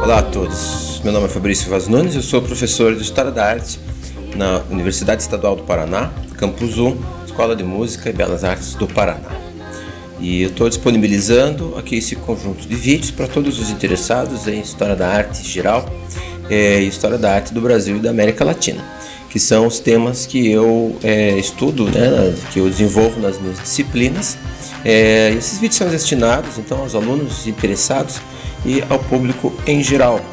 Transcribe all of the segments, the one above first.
Olá a todos, meu nome é Fabrício Vaz Nunes, eu sou professor de História da Arte na Universidade Estadual do Paraná, Campus 1, Escola de Música e Belas Artes do Paraná. E eu estou disponibilizando aqui esse conjunto de vídeos para todos os interessados em História da Arte geral e História da Arte do Brasil e da América Latina, que são os temas que eu estudo, né, que eu desenvolvo nas minhas disciplinas. Esses vídeos são destinados então aos alunos interessados e ao público em geral.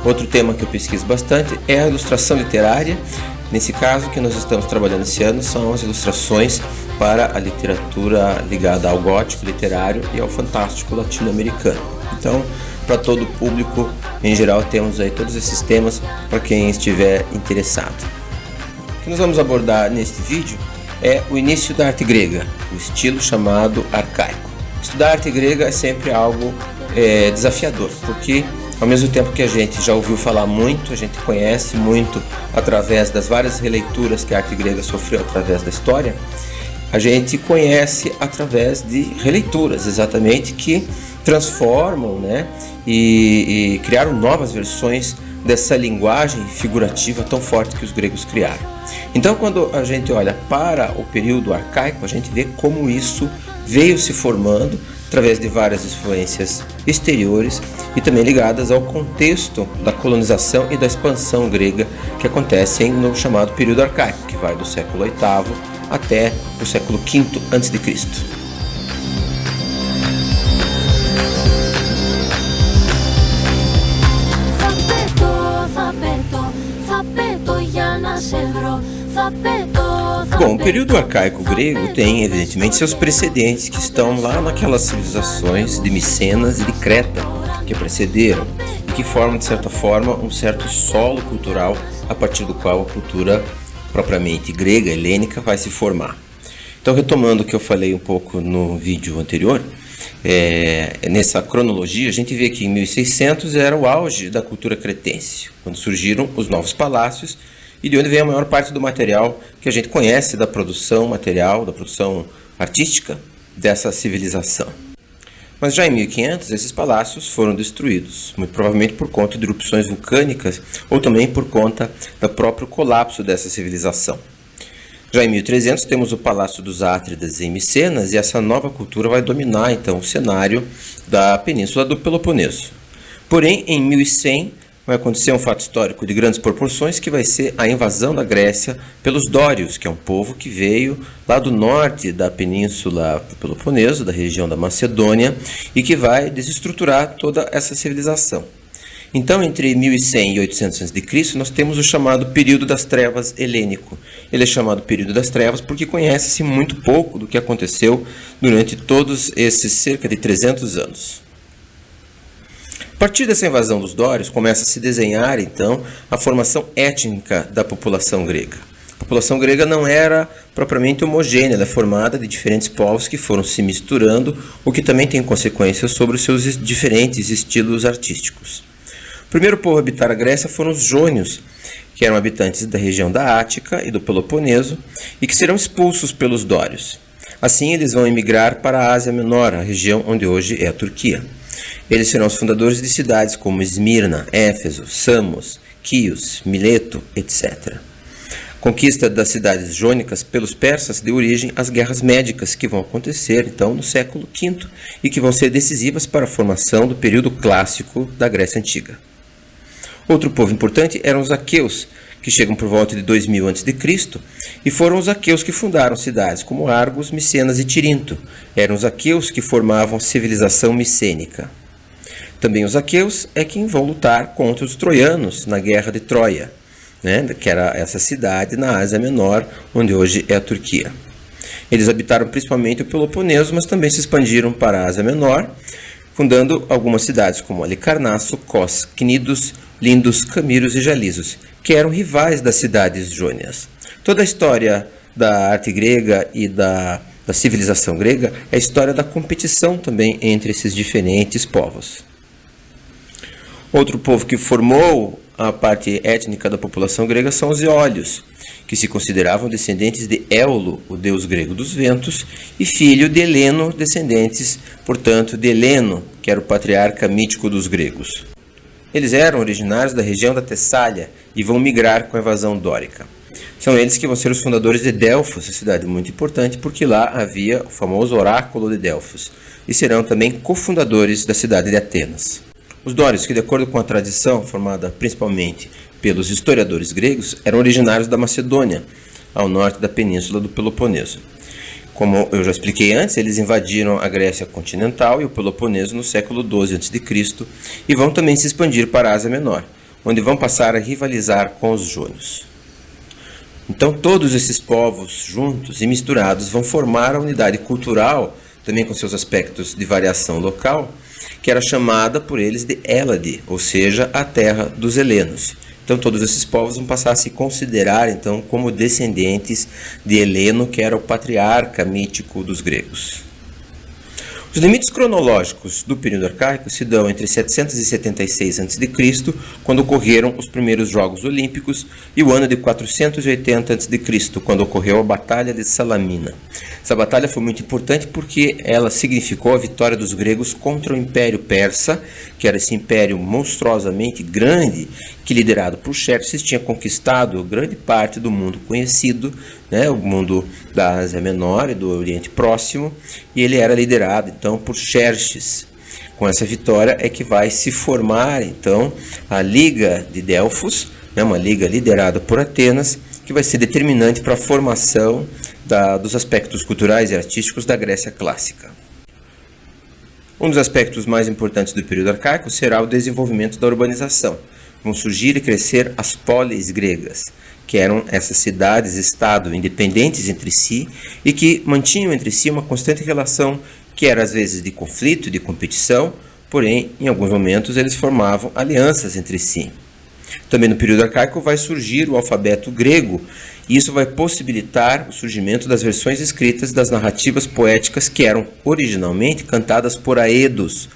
Outro tema que eu pesquiso bastante é a ilustração literária. Nesse caso, o que nós estamos trabalhando esse ano são as ilustrações para a literatura ligada ao gótico literário e ao fantástico latino-americano. Então, para todo o público em geral, temos aí todos esses temas para quem estiver interessado. O que nós vamos abordar neste vídeo é o início da arte grega, o estilo chamado arcaico. Estudar arte grega é sempre algo desafiador, porque ao mesmo tempo que a gente já ouviu falar muito, a gente conhece muito através das várias releituras que a arte grega sofreu através da história, a gente conhece através de releituras, exatamente, que transformam, né, e criaram novas versões dessa linguagem figurativa tão forte que os gregos criaram. Então, quando a gente olha para o período arcaico, a gente vê como isso veio se formando através de várias influências exteriores e também ligadas ao contexto da colonização e da expansão grega que acontecem no chamado período arcaico, que vai do século VIII até o século V a.C. Bom, o período arcaico grego tem, evidentemente, seus precedentes que estão lá naquelas civilizações de Micenas e de Creta que precederam e que formam, de certa forma, um certo solo cultural a partir do qual a cultura propriamente grega, helênica, vai se formar. Então, retomando o que eu falei um pouco no vídeo anterior, nessa cronologia, a gente vê que em 1600 era o auge da cultura cretense, quando surgiram os novos palácios e de onde vem a maior parte do material que a gente conhece da produção material, da produção artística dessa civilização. Mas já em 1500 esses palácios foram destruídos, muito provavelmente por conta de erupções vulcânicas ou também por conta do próprio colapso dessa civilização. Já em 1300 temos o Palácio dos Átridas em Micenas e essa nova cultura vai dominar então o cenário da Península do Peloponeso. Porém, em 1100 vai acontecer um fato histórico de grandes proporções que vai ser a invasão da Grécia pelos dórios, que é um povo que veio lá do norte da Península do Peloponeso, da região da Macedônia, e que vai desestruturar toda essa civilização. Então, entre 1100 e 800 a.C., nós temos o chamado período das trevas helênico. Ele é chamado período das trevas porque conhece-se muito pouco do que aconteceu durante todos esses cerca de 300 anos. A partir dessa invasão dos dórios, começa a se desenhar, então, a formação étnica da população grega. A população grega não era propriamente homogênea, ela é formada de diferentes povos que foram se misturando, o que também tem consequências sobre os seus diferentes estilos artísticos. O primeiro povo a habitar a Grécia foram os jônios, que eram habitantes da região da Ática e do Peloponeso, e que serão expulsos pelos dórios. Assim, eles vão emigrar para a Ásia Menor, a região onde hoje é a Turquia. Eles serão os fundadores de cidades como Esmirna, Éfeso, Samos, Quios, Mileto, etc. A conquista das cidades jônicas pelos persas deu origem às guerras médicas que vão acontecer então no século V e que vão ser decisivas para a formação do período clássico da Grécia Antiga. Outro povo importante eram os aqueus, que chegam por volta de 2000 a.C., e foram os aqueus que fundaram cidades como Argos, Micenas e Tirinto. Eram os aqueus que formavam a civilização micênica. Também os aqueus é quem vão lutar contra os troianos na Guerra de Troia, né, que era essa cidade na Ásia Menor, onde hoje é a Turquia. Eles habitaram principalmente o Peloponeso, mas também se expandiram para a Ásia Menor, fundando algumas cidades como Halicarnasso, Cos, Cnidos, Lindos, Camiros e Jalisos, que eram rivais das cidades jônias. Toda a história da arte grega e da civilização grega é a história da competição também entre esses diferentes povos. Outro povo que formou a parte étnica da população grega são os eólios. que se consideravam descendentes de Éolo, o deus grego dos ventos, e filho de Heleno, descendentes, portanto, de Heleno, que era o patriarca mítico dos gregos. Eles eram originários da região da Tessália e vão migrar com a invasão dórica. São eles que vão ser os fundadores de Delfos, a cidade muito importante, porque lá havia o famoso oráculo de Delfos, e serão também cofundadores da cidade de Atenas. Os dórios, que de acordo com a tradição, formada principalmente pelos historiadores gregos, eram originários da Macedônia, ao norte da península do Peloponeso. Como eu já expliquei antes, eles invadiram a Grécia continental e o Peloponeso no século XII a.C. e vão também se expandir para a Ásia Menor, onde vão passar a rivalizar com os jônios. Então todos esses povos juntos e misturados vão formar a unidade cultural, também com seus aspectos de variação local, que era chamada por eles de Hélade, ou seja, a terra dos helenos. Então todos esses povos vão passar a se considerar então como descendentes de Heleno, que era o patriarca mítico dos gregos. Os limites cronológicos do período arcaico se dão entre 776 a.C., quando ocorreram os primeiros Jogos Olímpicos, e o ano de 480 a.C., quando ocorreu a Batalha de Salamina. Essa batalha foi muito importante porque ela significou a vitória dos gregos contra o Império Persa, que era esse império monstruosamente grande, que liderado por Xerxes tinha conquistado grande parte do mundo conhecido, o mundo da Ásia Menor e do Oriente Próximo, e ele era liderado então por Xerxes. Com essa vitória é que vai se formar então a Liga de Delfos, uma liga liderada por Atenas, que vai ser determinante para a formação dos aspectos culturais e artísticos da Grécia clássica. Um dos aspectos mais importantes do período arcaico será o desenvolvimento da urbanização. Vão surgir e crescer as polis gregas, que eram essas cidades-estado independentes entre si e que mantinham entre si uma constante relação que era às vezes de conflito, de competição, porém, em alguns momentos, eles formavam alianças entre si. Também no período arcaico vai surgir o alfabeto grego, e isso vai possibilitar o surgimento das versões escritas das narrativas poéticas que eram originalmente cantadas por aedos.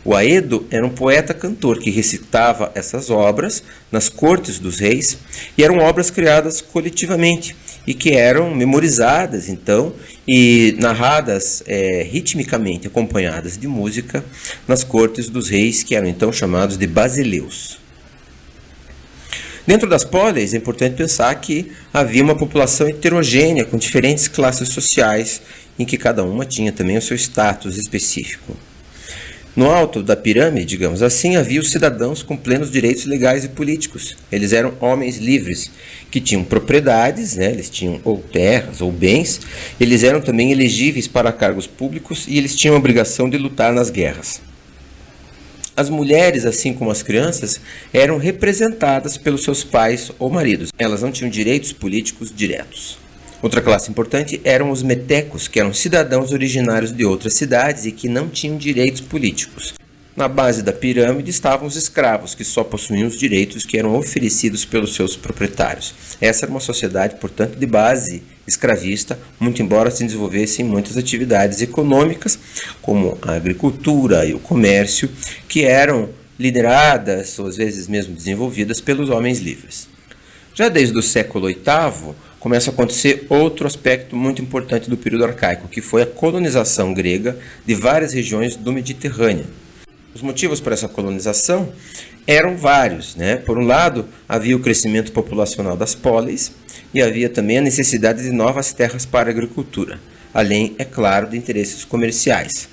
O aedo era um poeta-cantor que recitava essas obras nas cortes dos reis, e eram obras criadas coletivamente e que eram memorizadas então e narradas ritmicamente, acompanhadas de música nas cortes dos reis, que eram então chamados de basileus. Dentro das polis é importante pensar que havia uma população heterogênea com diferentes classes sociais, em que cada uma tinha também o seu status específico. No alto da pirâmide, digamos assim, havia os cidadãos com plenos direitos legais e políticos. Eles eram homens livres, que tinham propriedades, eles tinham ou terras ou bens, eles eram também elegíveis para cargos públicos e eles tinham a obrigação de lutar nas guerras. As mulheres, assim como as crianças, eram representadas pelos seus pais ou maridos. Elas não tinham direitos políticos diretos. Outra classe importante eram os metecos, que eram cidadãos originários de outras cidades e que não tinham direitos políticos. Na base da pirâmide estavam os escravos, que só possuíam os direitos que eram oferecidos pelos seus proprietários. Essa era uma sociedade, portanto, de base escravista, muito embora se desenvolvessem muitas atividades econômicas, como a agricultura e o comércio, que eram lideradas, ou às vezes mesmo desenvolvidas, pelos homens livres. Já desde o século VIII, começa a acontecer outro aspecto muito importante do período arcaico, que foi a colonização grega de várias regiões do Mediterrâneo. Os motivos para essa colonização eram vários. Por um lado, havia o crescimento populacional das polis e havia também a necessidade de novas terras para a agricultura, além, é claro, de interesses comerciais.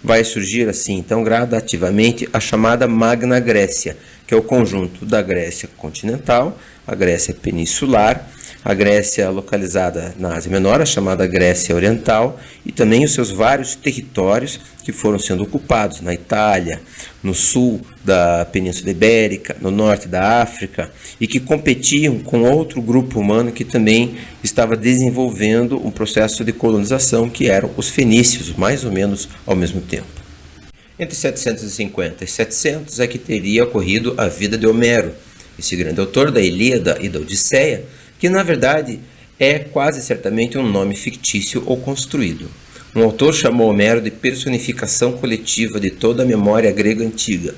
Vai surgir assim, então, gradativamente, a chamada Magna Grécia, que é o conjunto da Grécia continental, a Grécia peninsular, a Grécia localizada na Ásia Menor, a chamada Grécia Oriental, e também os seus vários territórios que foram sendo ocupados na Itália, no sul da Península Ibérica, no norte da África, e que competiam com outro grupo humano que também estava desenvolvendo um processo de colonização, que eram os fenícios, mais ou menos ao mesmo tempo. Entre 750 e 700 é que teria ocorrido a vida de Homero, esse grande autor da Ilíada e da Odisseia, que na verdade é quase certamente um nome fictício ou construído. Um autor chamou Homero de personificação coletiva de toda a memória grega antiga,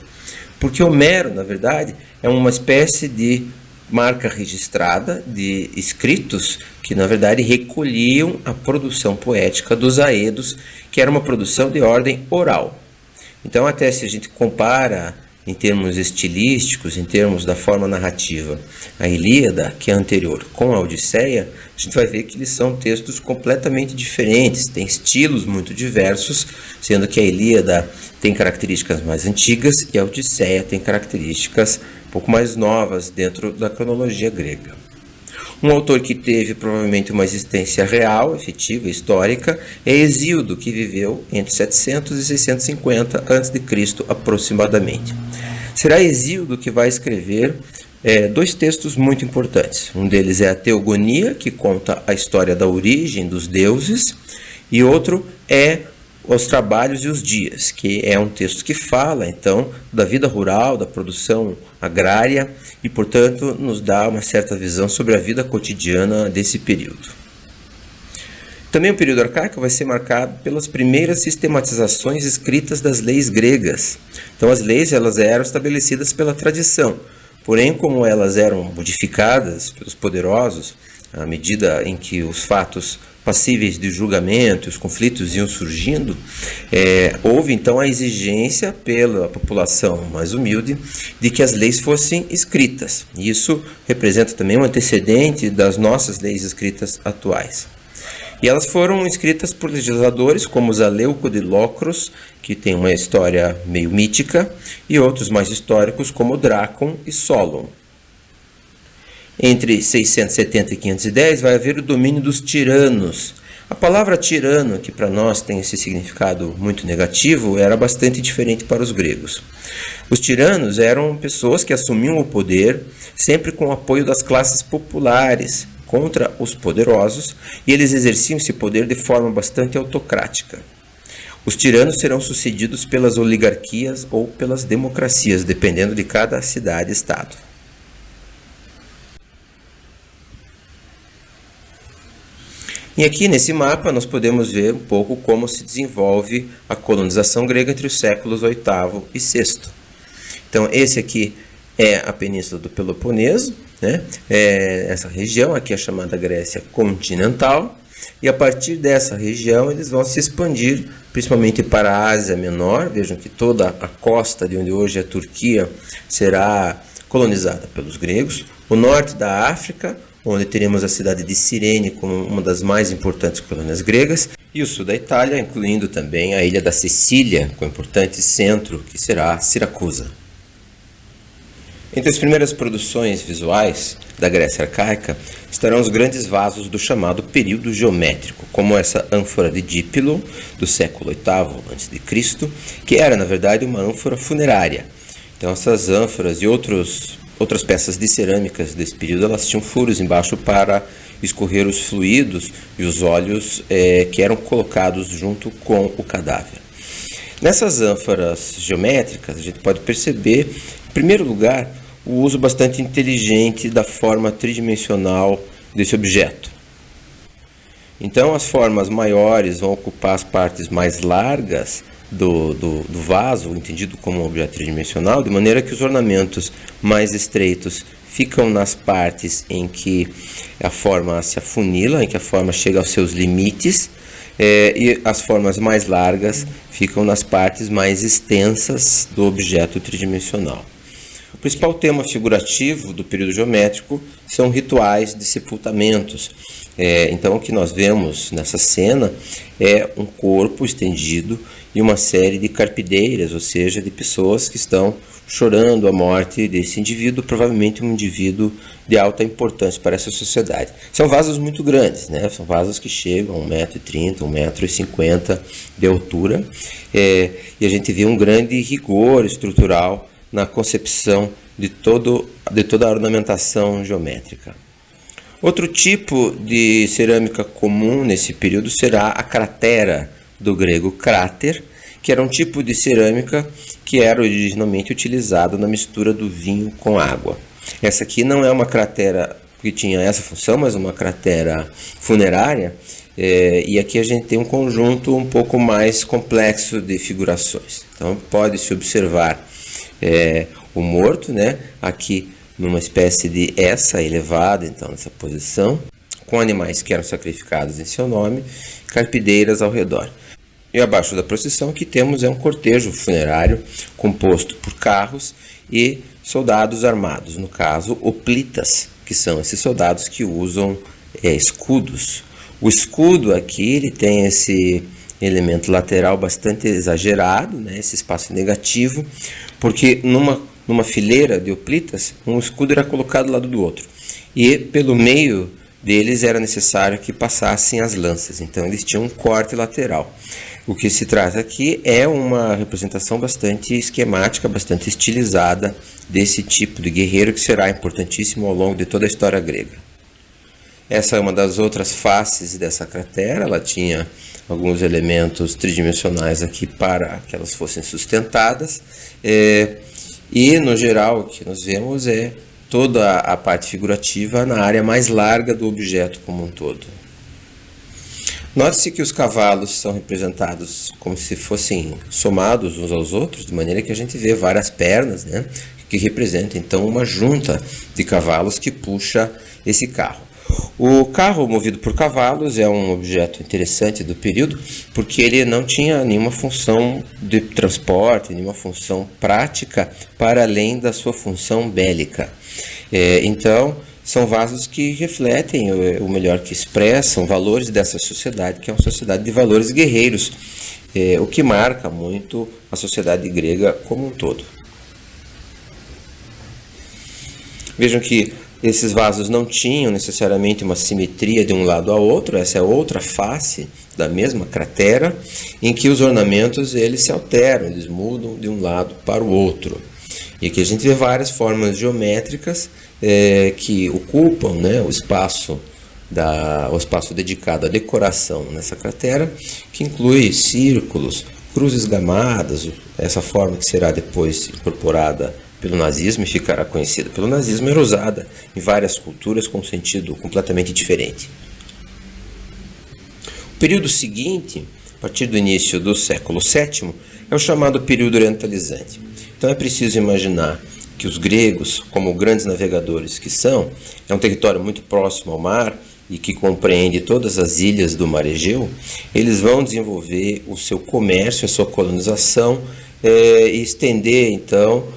porque Homero, na verdade, é uma espécie de marca registrada de escritos que, na verdade, recolhiam a produção poética dos aedos, que era uma produção de ordem oral. Então, até se a gente compara em termos estilísticos, em termos da forma narrativa, a Ilíada, que é anterior, com a Odisseia, a gente vai ver que eles são textos completamente diferentes, têm estilos muito diversos, sendo que a Ilíada tem características mais antigas e a Odisseia tem características um pouco mais novas dentro da cronologia grega. Um autor que teve provavelmente uma existência real, efetiva, histórica, é Hesíodo, que viveu entre 700 e 650 a.C. aproximadamente. Será Hesíodo que vai escrever dois textos muito importantes. Um deles é a Teogonia, que conta a história da origem dos deuses, e outro é Os Trabalhos e os Dias, que é um texto que fala, então, da vida rural, da produção agrária e, portanto, nos dá uma certa visão sobre a vida cotidiana desse período. Também o período arcaico vai ser marcado pelas primeiras sistematizações escritas das leis gregas. Então, as leis elas eram estabelecidas pela tradição, porém, como elas eram modificadas pelos poderosos, à medida em que os fatos passíveis de julgamento, os conflitos iam surgindo, houve então a exigência pela população mais humilde de que as leis fossem escritas. Isso representa também um antecedente das nossas leis escritas atuais. E elas foram escritas por legisladores como Zaleuco de Locros, que tem uma história meio mítica, e outros mais históricos como Drácon e Solon. Entre 670 e 510 vai haver o domínio dos tiranos. A palavra tirano, que para nós tem esse significado muito negativo, era bastante diferente para os gregos. Os tiranos eram pessoas que assumiam o poder sempre com o apoio das classes populares contra os poderosos, e eles exerciam esse poder de forma bastante autocrática. Os tiranos serão sucedidos pelas oligarquias ou pelas democracias, dependendo de cada cidade-estado. E aqui nesse mapa nós podemos ver um pouco como se desenvolve a colonização grega entre os séculos VIII e VI. Então esse aqui é a Península do Peloponeso, né? Essa região aqui é chamada Grécia continental, e a partir dessa região eles vão se expandir principalmente para a Ásia Menor. Vejam que toda a costa de onde hoje é a Turquia será colonizada pelos gregos, o norte da África, onde teremos a cidade de Cirene como uma das mais importantes colônias gregas, e o sul da Itália, incluindo também a ilha da Sicília, com um importante centro que será Siracusa. Entre as primeiras produções visuais da Grécia arcaica estarão os grandes vasos do chamado período geométrico, como essa ânfora de Dípilo, do século VIII a.C., que era, na verdade, uma ânfora funerária. Então, essas ânforas e outras peças de cerâmicas desse período, elas tinham furos embaixo para escorrer os fluidos e os óleos que eram colocados junto com o cadáver. Nessas ânforas geométricas, a gente pode perceber, em primeiro lugar, o uso bastante inteligente da forma tridimensional desse objeto. Então, as formas maiores vão ocupar as partes mais largas do vaso, entendido como um objeto tridimensional, de maneira que os ornamentos mais estreitos ficam nas partes em que a forma se afunila, em que a forma chega aos seus limites, e as formas mais largas ficam nas partes mais extensas do objeto tridimensional. O principal tema figurativo do período geométrico são rituais de sepultamentos. Então, o que nós vemos nessa cena é um corpo estendido e uma série de carpideiras, ou seja, de pessoas que estão chorando a morte desse indivíduo, provavelmente um indivíduo de alta importância para essa sociedade. São vasos muito grandes, né? São vasos que chegam a 1,30 m, 1,50 m de altura, e a gente vê um grande rigor estrutural na concepção de toda a ornamentação geométrica. Outro tipo de cerâmica comum nesse período será a cratera, do grego cráter, que era um tipo de cerâmica que era originalmente utilizado na mistura do vinho com água. Essa aqui não é uma cratera que tinha essa função, mas uma cratera funerária, e aqui a gente tem um conjunto um pouco mais complexo de figurações. Então pode-se observar o morto, né, aqui numa espécie de essa elevada, então, nessa posição, com animais que eram sacrificados em seu nome, carpideiras ao redor. E abaixo da procissão o que temos é um cortejo funerário composto por carros e soldados armados, no caso, hoplitas, que são esses soldados que usam escudos. O escudo aqui ele tem esse elemento lateral bastante exagerado, né, esse espaço negativo, porque numa fileira de hoplitas, um escudo era colocado ao lado do outro. E pelo meio deles era necessário que passassem as lanças, então eles tinham um corte lateral. O que se trata aqui é uma representação bastante esquemática, bastante estilizada desse tipo de guerreiro que será importantíssimo ao longo de toda a história grega. Essa é uma das outras faces dessa cratera, ela tinha alguns elementos tridimensionais aqui para que elas fossem sustentadas, e no geral o que nós vemos é toda a parte figurativa na área mais larga do objeto como um todo. Note-se que os cavalos são representados como se fossem somados uns aos outros, de maneira que a gente vê várias pernas, né, que representam então uma junta de cavalos que puxa esse carro. O carro movido por cavalos é um objeto interessante do período, porque ele não tinha nenhuma função de transporte, nenhuma função prática para além da sua função bélica. Então, são vasos que refletem, ou melhor, que expressam valores dessa sociedade, que é uma sociedade de valores guerreiros, o que marca muito a sociedade grega como um todo. Vejam que esses vasos não tinham necessariamente uma simetria de um lado ao outro, essa é outra face da mesma cratera, em que os ornamentos eles se alteram, eles mudam de um lado para o outro. E aqui a gente vê várias formas geométricas que ocupam, né, o espaço dedicado à decoração nessa cratera, que inclui círculos, cruzes gamadas, essa forma que será depois incorporada pelo nazismo e ficará conhecida pelo nazismo, era usada em várias culturas com um sentido completamente diferente. O período seguinte, a partir do início do século VII, é o chamado período orientalizante. Então é preciso imaginar que os gregos, como grandes navegadores que são, é um território muito próximo ao mar e que compreende todas as ilhas do Mar Egeu, eles vão desenvolver o seu comércio, a sua colonização e estender então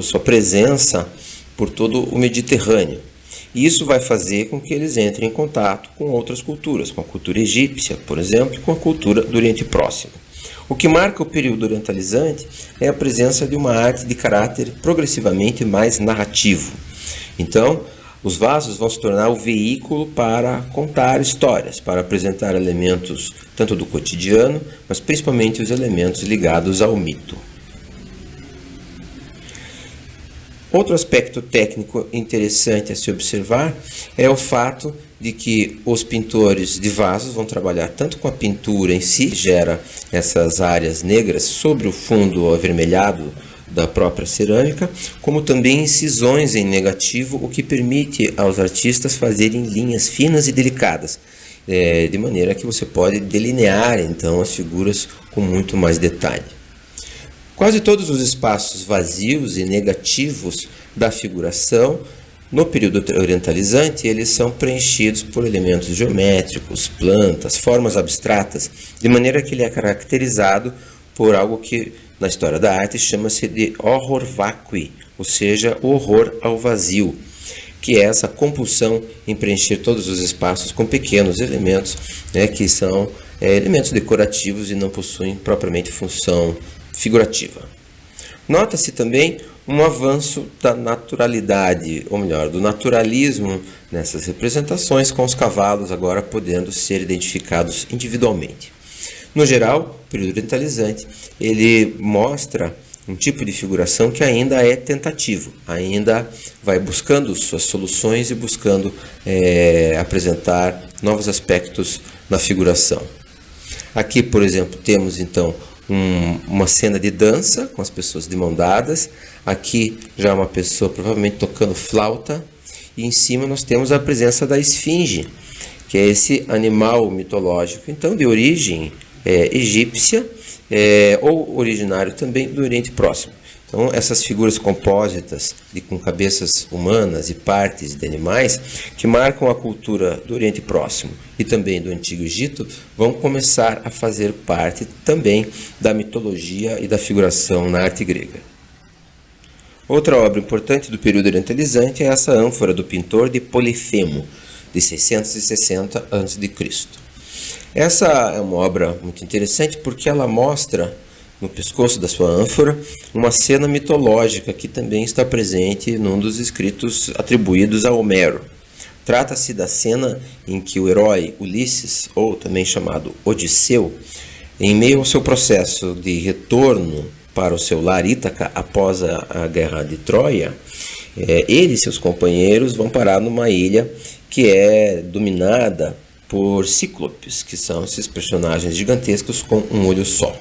sua presença por todo o Mediterrâneo. E isso vai fazer com que eles entrem em contato com outras culturas, com a cultura egípcia, por exemplo, e com a cultura do Oriente Próximo. O que marca o período orientalizante é a presença de uma arte de caráter progressivamente mais narrativo. Então, os vasos vão se tornar o veículo para contar histórias, para apresentar elementos tanto do cotidiano, mas principalmente os elementos ligados ao mito. Outro aspecto técnico interessante a se observar é o fato de que os pintores de vasos vão trabalhar tanto com a pintura em si, que gera essas áreas negras sobre o fundo avermelhado da própria cerâmica, como também incisões em negativo, o que permite aos artistas fazerem linhas finas e delicadas, de maneira que você pode delinear então as figuras com muito mais detalhe. Quase todos os espaços vazios e negativos da figuração, no período orientalizante, eles são preenchidos por elementos geométricos, plantas, formas abstratas, de maneira que ele é caracterizado por algo que na história da arte chama-se de horror vacui, ou seja, o horror ao vazio, que é essa compulsão em preencher todos os espaços com pequenos elementos, né, que são elementos decorativos e não possuem propriamente função figurativa. Nota-se também um avanço da naturalidade, ou melhor, do naturalismo nessas representações, com os cavalos agora podendo ser identificados individualmente. No geral, o período orientalizante ele mostra um tipo de figuração que ainda é tentativo, ainda vai buscando suas soluções e buscando apresentar novos aspectos na figuração. Aqui, por exemplo, temos então uma cena de dança com as pessoas de mão dadas. Aqui já uma pessoa provavelmente tocando flauta, e em cima nós temos a presença da esfinge, que é esse animal mitológico, então de origem egípcia, ou originário também do Oriente Próximo. Então, essas figuras compósitas com cabeças humanas e partes de animais que marcam a cultura do Oriente Próximo e também do Antigo Egito vão começar a fazer parte também da mitologia e da figuração na arte grega. Outra obra importante do período orientalizante é essa ânfora do pintor de Polifemo, de 660 a.C. Essa é uma obra muito interessante porque ela mostra no pescoço da sua ânfora uma cena mitológica que também está presente num dos escritos atribuídos a Homero. Trata-se da cena em que o herói Ulisses, ou também chamado Odisseu, em meio ao seu processo de retorno para o seu lar Ítaca após a guerra de Troia, ele e seus companheiros vão parar numa ilha que é dominada por cíclopes, que são esses personagens gigantescos com um olho só.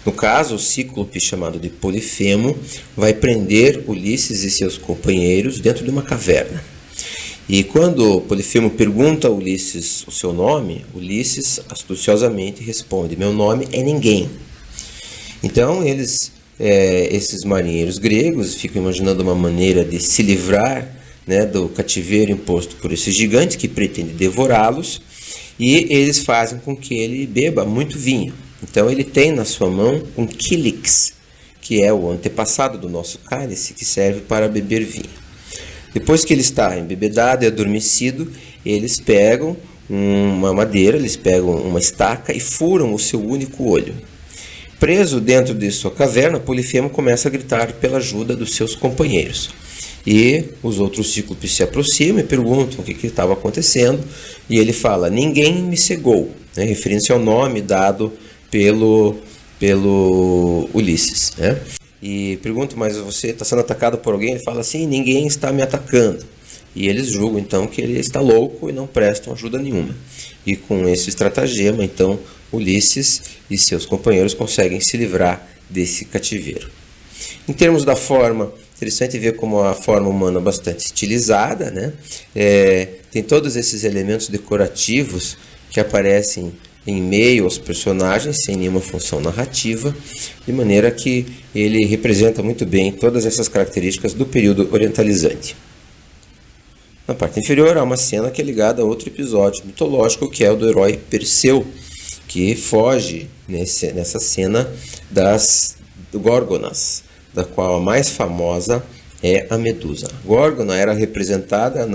No caso, o cíclope chamado de Polifemo vai prender Ulisses e seus companheiros dentro de uma caverna. E quando Polifemo pergunta a Ulisses o seu nome, Ulisses astuciosamente responde: "Meu nome é ninguém". Então esses marinheiros gregos ficam imaginando uma maneira de se livrar, né, do cativeiro imposto por esse gigante que pretende devorá-los, e eles fazem com que ele beba muito vinho. Então ele tem na sua mão um kílix, que é o antepassado do nosso cálice, que serve para beber vinho. Depois que ele está embebedado e adormecido, eles pegam uma madeira, eles pegam uma estaca e furam o seu único olho. Preso dentro de sua caverna, Polifemo começa a gritar pela ajuda dos seus companheiros. E os outros cíclopes se aproximam e perguntam o que estava acontecendo, e ele fala: "Ninguém me cegou", né, referindo-se ao nome dado pelo Ulisses, né? E pergunta: "Mas você está sendo atacado por alguém?" Ele fala: "Sim, ninguém está me atacando". E eles julgam então que ele está louco e não prestam ajuda nenhuma. E com esse estratagema, então, Ulisses e seus companheiros conseguem se livrar desse cativeiro. Em termos da forma, interessante ver como a forma humana é bastante estilizada, né? Tem todos esses elementos decorativos que aparecem em meio aos personagens, sem nenhuma função narrativa, de maneira que ele representa muito bem todas essas características do período orientalizante. Na parte inferior há uma cena que é ligada a outro episódio mitológico, que é o do herói Perseu, que foge nessa cena das Górgonas, da qual a mais famosa é a Medusa. A Górgona era representada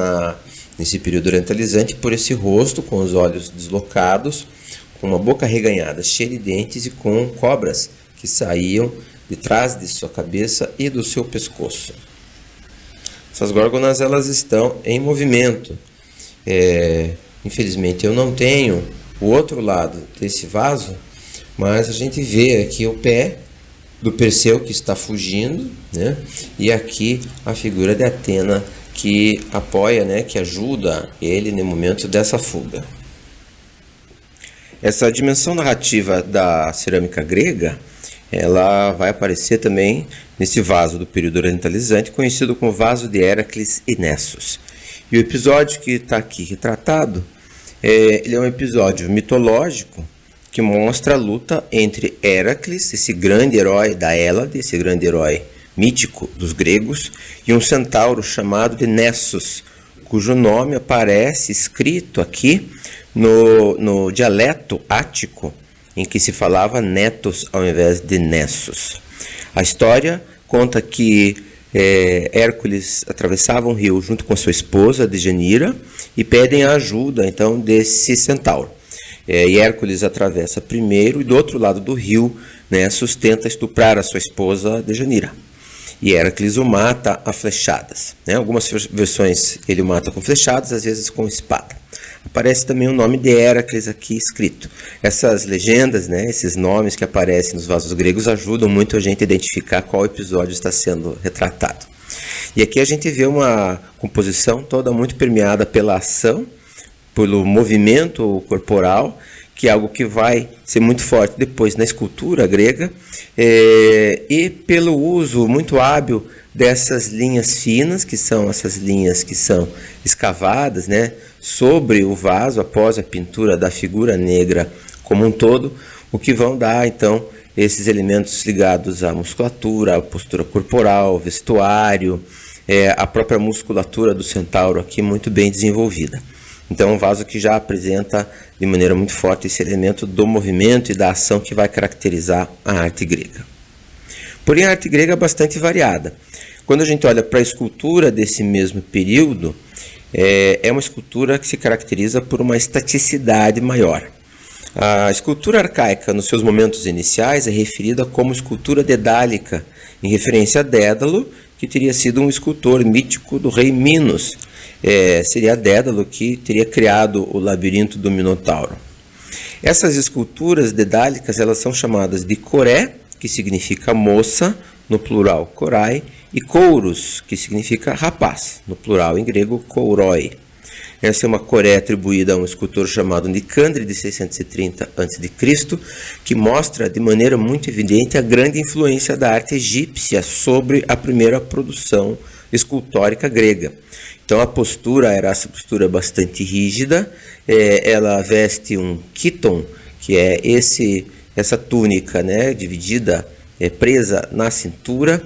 nesse período orientalizante por esse rosto com os olhos deslocados, com uma boca reganhada, cheia de dentes e com cobras que saíam de trás de sua cabeça e do seu pescoço. Essas górgonas, elas estão em movimento. Infelizmente eu não tenho o outro lado desse vaso, mas a gente vê aqui o pé do Perseu que está fugindo, né? E aqui a figura de Atena que apoia, né, que ajuda ele no momento dessa fuga. Essa dimensão narrativa da cerâmica grega, ela vai aparecer também nesse vaso do período orientalizante, conhecido como vaso de Héracles e Nessos. E o episódio que está aqui retratado, ele é um episódio mitológico que mostra a luta entre Héracles, esse grande herói da Hélade, esse grande herói mítico dos gregos, e um centauro chamado de Nessos, cujo nome aparece escrito aqui no dialeto ático, em que se falava Netos ao invés de Nessos. A história conta que Hércules atravessava um rio junto com sua esposa Dejanira e pedem a ajuda então desse centauro. E Hércules atravessa primeiro e do outro lado do rio, Nessos tenta estuprar a sua esposa Dejanira. E Hércules o mata a flechadas. Algumas versões ele o mata com flechadas, às vezes com espada. Aparece também o nome de Héracles aqui escrito. Essas legendas, esses nomes que aparecem nos vasos gregos ajudam muito a gente a identificar qual episódio está sendo retratado. E aqui a gente vê uma composição toda muito permeada pela ação, pelo movimento corporal, que é algo que vai ser muito forte depois na escultura grega, e pelo uso muito hábil dessas linhas finas, que são essas linhas que são escavadas, sobre o vaso após a pintura da figura negra como um todo, o que vão dar então esses elementos ligados à musculatura, à postura corporal, vestuário, a própria musculatura do centauro aqui muito bem desenvolvida. Então, um vaso que já apresenta de maneira muito forte esse elemento do movimento e da ação que vai caracterizar a arte grega. Porém, a arte grega é bastante variada. Quando a gente olha para a escultura desse mesmo período, é uma escultura que se caracteriza por uma estaticidade maior. A escultura arcaica, nos seus momentos iniciais, é referida como escultura dedálica, em referência a Dédalo, que teria sido um escultor mítico do rei Minos. Seria Dédalo que teria criado o labirinto do Minotauro. Essas esculturas dedálicas elas são chamadas de coré, que significa moça, no plural corai, e kouros, que significa rapaz, no plural em grego kouroi. Essa é uma coré atribuída a um escultor chamado Nicandre, de 630 a.C., que mostra de maneira muito evidente a grande influência da arte egípcia sobre a primeira produção escultórica grega. Então a postura era essa postura bastante rígida, ela veste um chiton, que é essa túnica, né, dividida, presa na cintura,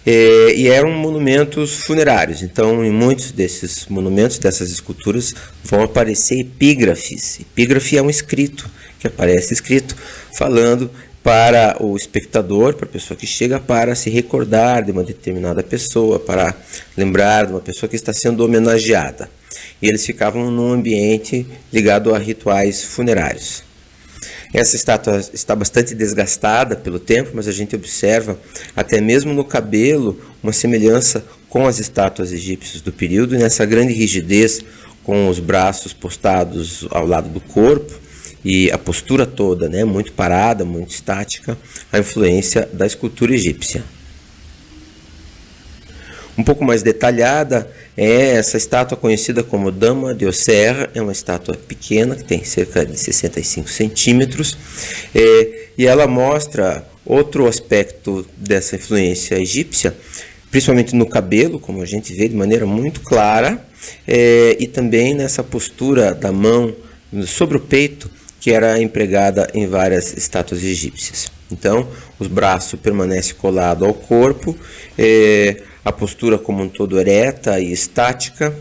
e eram monumentos funerários. Então, em muitos desses monumentos, dessas esculturas, vão aparecer epígrafes. Epígrafe é um escrito, que aparece escrito, falando para o espectador, para a pessoa que chega, para se recordar de uma determinada pessoa, para lembrar de uma pessoa que está sendo homenageada. E eles ficavam num ambiente ligado a rituais funerários. Essa estátua está bastante desgastada pelo tempo, mas a gente observa até mesmo no cabelo uma semelhança com as estátuas egípcias do período, e nessa grande rigidez, com os braços postados ao lado do corpo e a postura toda, né, muito parada, muito estática, a influência da escultura egípcia. Um pouco mais detalhada é essa estátua conhecida como Dama de Oserra. É uma estátua pequena, que tem cerca de 65 centímetros, e ela mostra outro aspecto dessa influência egípcia, principalmente no cabelo, como a gente vê de maneira muito clara, e também nessa postura da mão sobre o peito, que era empregada em várias estátuas egípcias. Então, os braços permanecem colados ao corpo, a postura como um todo ereta e estática.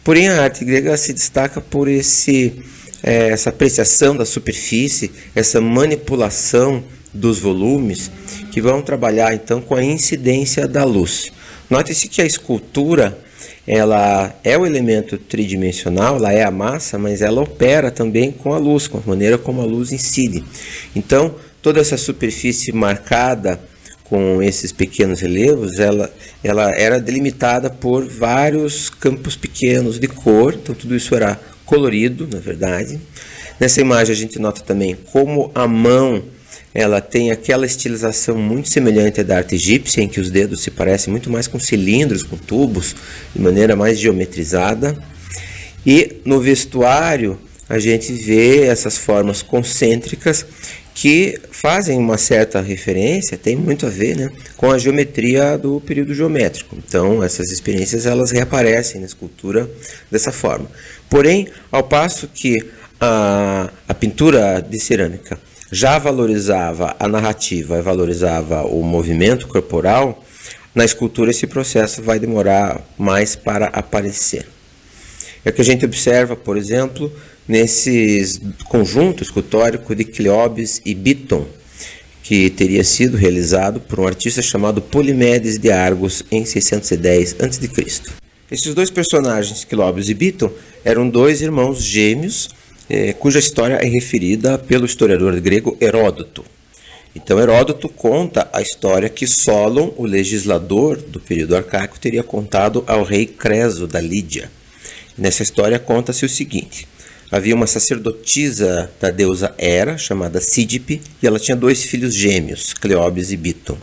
Porém, a arte grega se destaca por essa apreciação da superfície, essa manipulação dos volumes, que vão trabalhar então com a incidência da luz. Note-se que a escultura ela é o elemento tridimensional, ela é a massa, mas ela opera também com a luz, com a maneira como a luz incide. Então, toda essa superfície marcada com esses pequenos relevos, ela era delimitada por vários campos pequenos de cor, então tudo isso era colorido, na verdade. Nessa imagem a gente nota também como a mão ela tem aquela estilização muito semelhante à da arte egípcia, em que os dedos se parecem muito mais com cilindros, com tubos, de maneira mais geometrizada. E no vestuário a gente vê essas formas concêntricas que fazem uma certa referência, tem muito a ver, né, com a geometria do período geométrico. Então, essas experiências elas reaparecem na escultura dessa forma. Porém, ao passo que a pintura de cerâmica já valorizava a narrativa e valorizava o movimento corporal, na escultura esse processo vai demorar mais para aparecer. É o que a gente observa, por exemplo, nesses conjunto escultórico de Cleobes e Biton, que teria sido realizado por um artista chamado Polimedes de Argos em 610 a.C. Esses dois personagens, Cleobes e Biton, eram dois irmãos gêmeos, cuja história é referida pelo historiador grego Heródoto. Então Heródoto conta a história que Solon, o legislador do período arcaico, teria contado ao rei Creso da Lídia. Nessa história conta-se o seguinte: havia uma sacerdotisa da deusa Hera, chamada Sídipe, e ela tinha dois filhos gêmeos, Cleobes e Biton.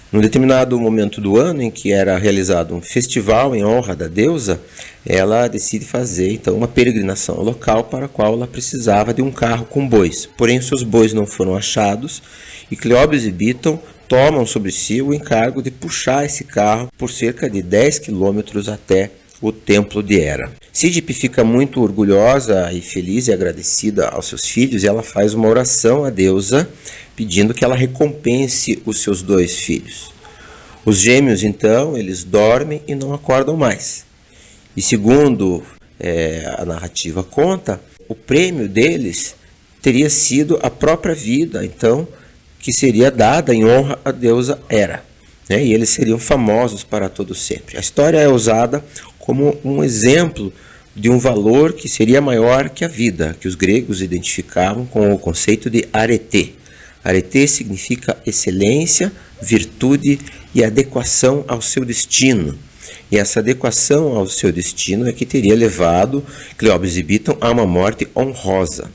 Num determinado momento do ano, em que era realizado um festival em honra da deusa, ela decide fazer então uma peregrinação ao local para a qual ela precisava de um carro com bois. Porém, os seus bois não foram achados e Cleobes e Biton tomam sobre si o encargo de puxar esse carro por cerca de 10 quilômetros até o templo de Hera. Sídipe fica muito orgulhosa e feliz e agradecida aos seus filhos e ela faz uma oração à deusa pedindo que ela recompense os seus 2 filhos. Os gêmeos, então, eles dormem e não acordam mais. E segundo a narrativa conta, o prêmio deles teria sido a própria vida, então, que seria dada em honra à deusa Hera. E eles seriam famosos para todo sempre. A história é usada como um exemplo de um valor que seria maior que a vida, que os gregos identificavam com o conceito de arete. Arete significa excelência, virtude e adequação ao seu destino. E essa adequação ao seu destino é que teria levado Cleobis e Biton a uma morte honrosa.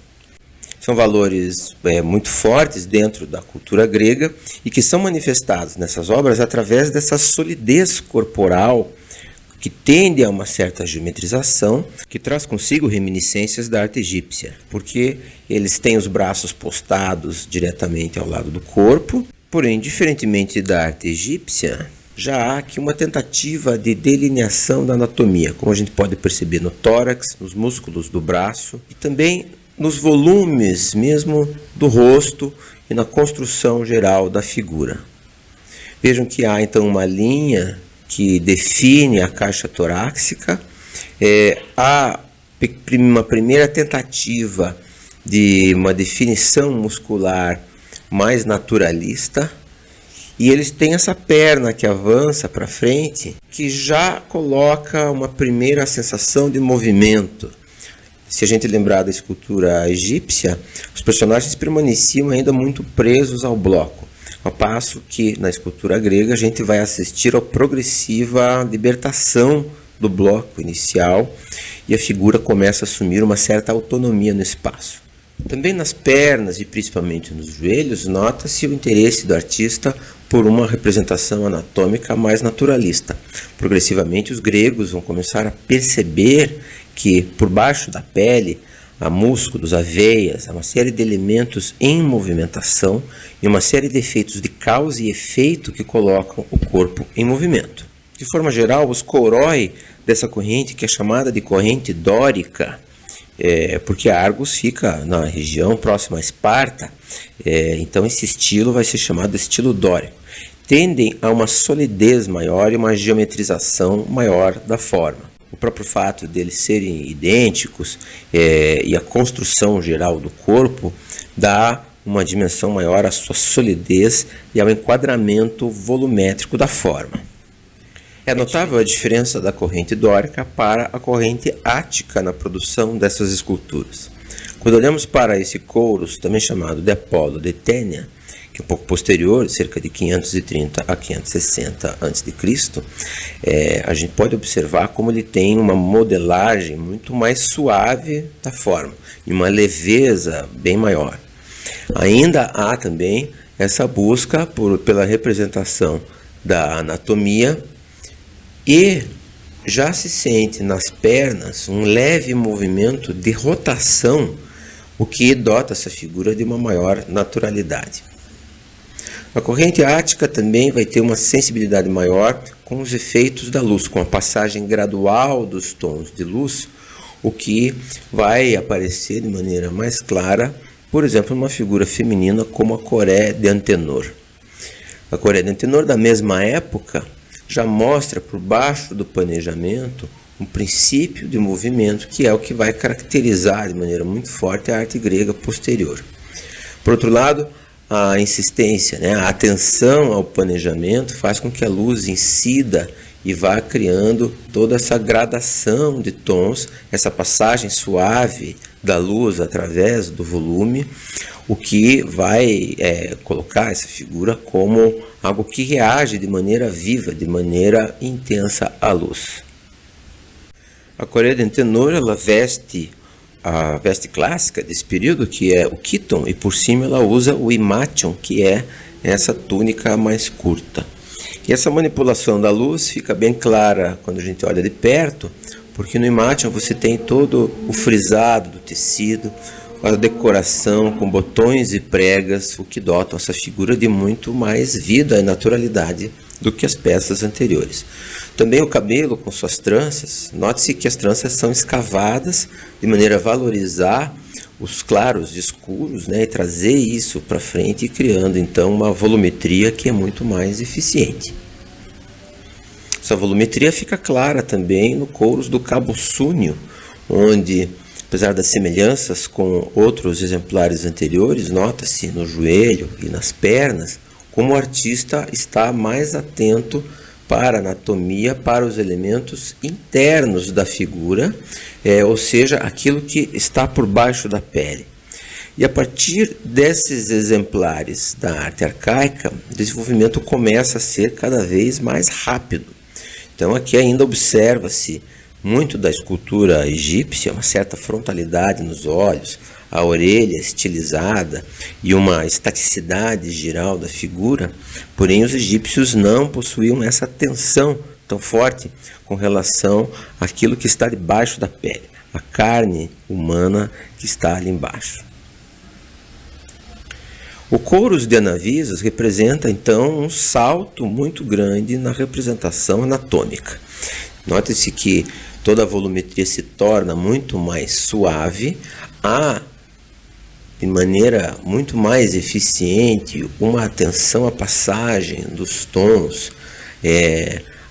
São valores muito fortes dentro da cultura grega e que são manifestados nessas obras através dessa solidez corporal que tende a uma certa geometrização, que traz consigo reminiscências da arte egípcia, porque eles têm os braços postados diretamente ao lado do corpo, porém, diferentemente da arte egípcia, já há aqui uma tentativa de delineação da anatomia, como a gente pode perceber no tórax, nos músculos do braço e também nos volumes mesmo do rosto e na construção geral da figura. Vejam que há então uma linha que define a caixa torácica, há uma primeira tentativa de uma definição muscular mais naturalista, e eles têm essa perna que avança para frente, que já coloca uma primeira sensação de movimento. Se a gente lembrar da escultura egípcia, os personagens permaneciam ainda muito presos ao bloco, ao passo que na escultura grega a gente vai assistir à progressiva libertação do bloco inicial e a figura começa a assumir uma certa autonomia no espaço. Também nas pernas e principalmente nos joelhos, nota-se o interesse do artista por uma representação anatômica mais naturalista. Progressivamente os gregos vão começar a perceber que por baixo da pele há músculos, há veias, há uma série de elementos em movimentação e uma série de efeitos de causa e efeito que colocam o corpo em movimento. De forma geral, os couroi dessa corrente, que é chamada de corrente dórica, porque Argos fica na região próxima a Esparta, então esse estilo vai ser chamado de estilo dórico. Tendem a uma solidez maior e uma geometrização maior da forma. O próprio fato deles serem idênticos e a construção geral do corpo dá uma dimensão maior à sua solidez e ao enquadramento volumétrico da forma. É notável a diferença da corrente dórica para a corrente ática na produção dessas esculturas. Quando olhamos para esse Kouros, também chamado de Apolo de Tênia, que é um pouco posterior, cerca de 530 a 560 a.C., a gente pode observar como ele tem uma modelagem muito mais suave da forma, e uma leveza bem maior. Ainda há também essa busca pela representação da anatomia, e já se sente nas pernas um leve movimento de rotação, o que dota essa figura de uma maior naturalidade. A corrente ática também vai ter uma sensibilidade maior com os efeitos da luz, com a passagem gradual dos tons de luz, o que vai aparecer de maneira mais clara, por exemplo, numa figura feminina como a Coré de Antenor. A Coré de Antenor, da mesma época, já mostra por baixo do planejamento um princípio de movimento que é o que vai caracterizar de maneira muito forte a arte grega posterior. Por outro lado, a insistência, a atenção ao planejamento faz com que a luz incida e vá criando toda essa gradação de tons, essa passagem suave da luz através do volume, o que vai colocar essa figura como algo que reage de maneira viva, de maneira intensa à luz. A Coré de Antenor, ela veste a veste clássica desse período, que é o chiton, e por cima ela usa o imation, que é essa túnica mais curta. E essa manipulação da luz fica bem clara quando a gente olha de perto, porque no imation você tem todo o frisado do tecido, a decoração com botões e pregas, o que dotam essa figura de muito mais vida e naturalidade do que as peças anteriores. Também o cabelo com suas tranças, note-se que as tranças são escavadas de maneira a valorizar os claros e escuros, né, e trazer isso para frente, criando então uma volumetria que é muito mais eficiente. Essa volumetria fica clara também no couros do cabo súneo, onde, apesar das semelhanças com outros exemplares anteriores, nota-se no joelho e nas pernas como o artista está mais atento para a anatomia, para os elementos internos da figura, ou seja, aquilo que está por baixo da pele. E a partir desses exemplares da arte arcaica, o desenvolvimento começa a ser cada vez mais rápido. Então aqui ainda observa-se muito da escultura egípcia, uma certa frontalidade nos olhos, a orelha estilizada e uma estaticidade geral da figura, porém os egípcios não possuíam essa tensão tão forte com relação àquilo que está debaixo da pele, a carne humana que está ali embaixo. O couros de Anavisos representa então um salto muito grande na representação anatômica. Note-se que toda a volumetria se torna muito mais suave, de maneira muito mais eficiente, uma atenção à passagem dos tons,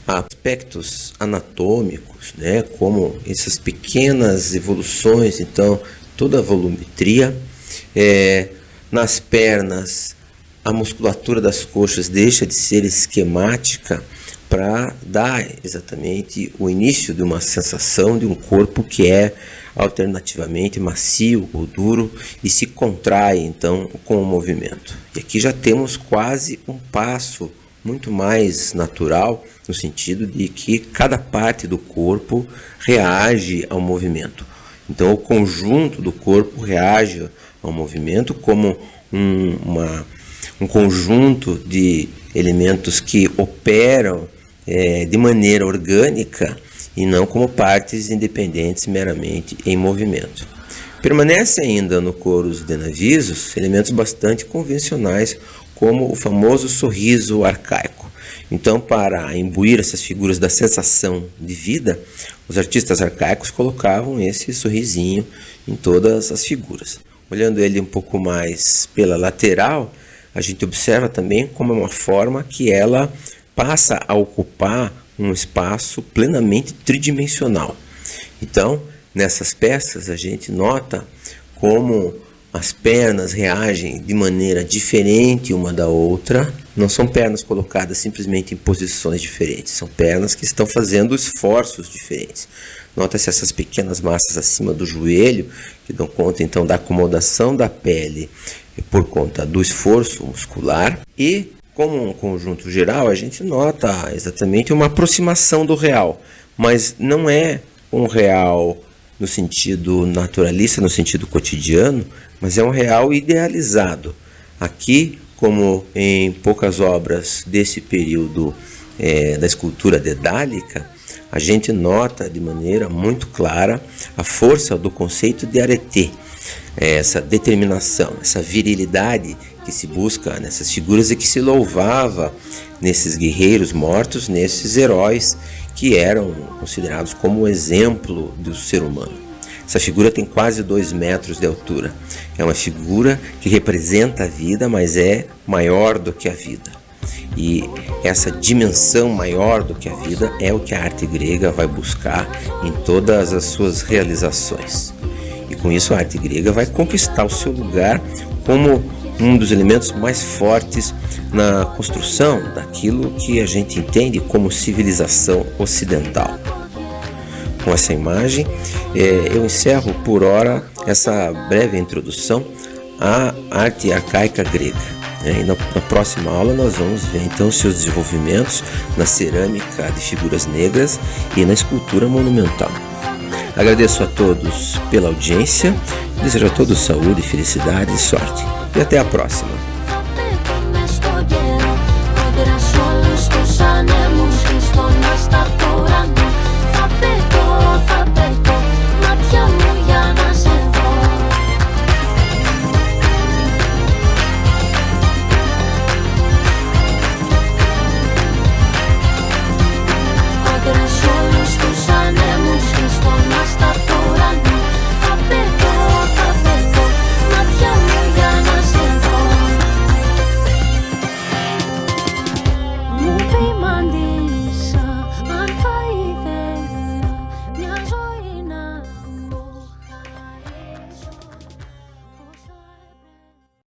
a aspectos anatômicos, né, como essas pequenas evoluções, então toda a volumetria. Nas pernas, a musculatura das coxas deixa de ser esquemática para dar exatamente o início de uma sensação de um corpo que é alternativamente macio ou duro e se contrai então com o movimento. E aqui já temos quase um passo muito mais natural, no sentido de que cada parte do corpo reage ao movimento. Então o conjunto do corpo reage ao movimento como um conjunto de elementos que operam de maneira orgânica e não como partes independentes meramente em movimento. Permanece ainda no couros de Anavisos elementos bastante convencionais, como o famoso sorriso arcaico. Então, para imbuir essas figuras da sensação de vida, os artistas arcaicos colocavam esse sorrisinho em todas as figuras. Olhando ele um pouco mais pela lateral, a gente observa também como é uma forma que ela passa a ocupar um espaço plenamente tridimensional. Então, nessas peças a gente nota como as pernas reagem de maneira diferente uma da outra. Não são pernas colocadas simplesmente em posições diferentes, são pernas que estão fazendo esforços diferentes. Nota-se essas pequenas massas acima do joelho, que dão conta então da acomodação da pele por conta do esforço muscular. E, como um conjunto geral, a gente nota exatamente uma aproximação do real, mas não é um real no sentido naturalista, no sentido cotidiano, mas é um real idealizado. Aqui, como em poucas obras desse período da escultura dedálica, a gente nota de maneira muito clara a força do conceito de arete, essa determinação, essa virilidade que se busca nessas figuras e que se louvava nesses guerreiros mortos, nesses heróis que eram considerados como o exemplo do ser humano. Essa figura tem quase 2 metros de altura. É uma figura que representa a vida, mas é maior do que a vida. E essa dimensão maior do que a vida é o que a arte grega vai buscar em todas as suas realizações. E com isso a arte grega vai conquistar o seu lugar como um dos elementos mais fortes na construção daquilo que a gente entende como civilização ocidental. Com essa imagem, eu encerro por hora essa breve introdução à arte arcaica grega. E na próxima aula nós vamos ver então seus desenvolvimentos na cerâmica de figuras negras e na escultura monumental. Agradeço a todos pela audiência, desejo a todos saúde, felicidade e sorte. E até a próxima. Sapeto, sapeto.